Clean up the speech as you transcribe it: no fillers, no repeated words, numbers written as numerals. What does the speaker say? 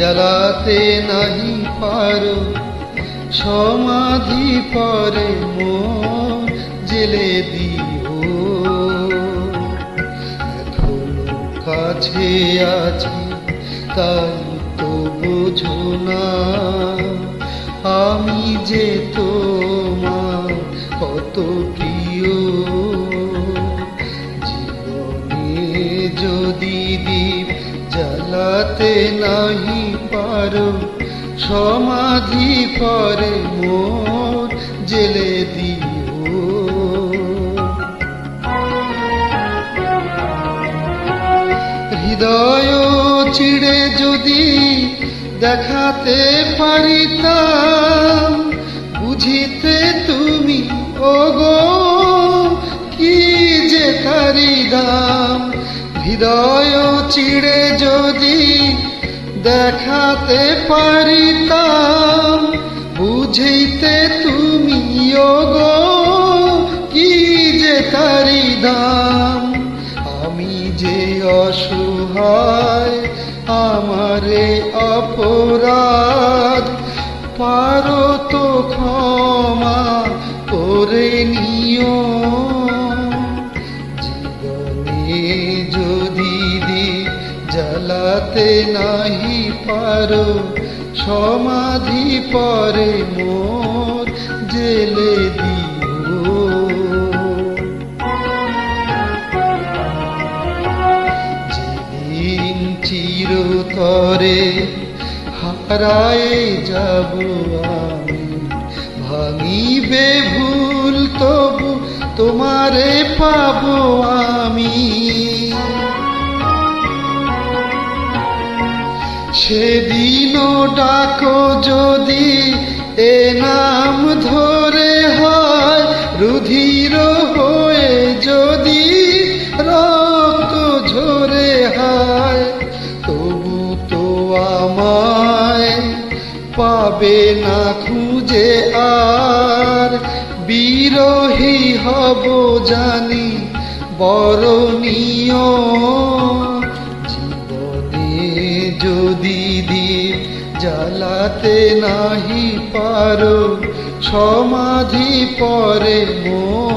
জ্বালাতে নাহি পারো সমাধি পরে মন জেলে দিও। এখনো কাছে আছি তাই তো বোঝো না আমি যে তোমার কত প্রিয়। জীবনে যদি দীপ জ্বালাতে নাহি পারো সমাধি পরে মোর জেলে দিও। হৃদয় চিড়ে যদি দেখাতে পারিতাম বুঝিতে তুমি ওগো কি যে তারি দাম। হৃদয় চিড়ে যদি দেখাতে পারিতাম বুঝিতে তুমি ওগো কি যে তারি দাম। আমি যে অসহায় আমারে অপরাধ পারো তো ক্ষমা করে নিও। জীবনে যদি দীপ জ্বালাতে নাহি পারো সমাধি পরে মোর জেলে দিও। যেদিন চিরতরে হারায় যাব আমি ভাঙিবে ভুল তবু তোমারে পাবো আমি। সেদিনও ডাকো যদি এ নাম ধরে হয় রুধির হয়ে যদি রক্ত ঝরে হয় তবু তো আমায় পাবে না খুঁজে আর বিরহী হব জানি বরণীয়। যদি দীপ জ্বালাতে নাহি পারো সমাধি পরে মোর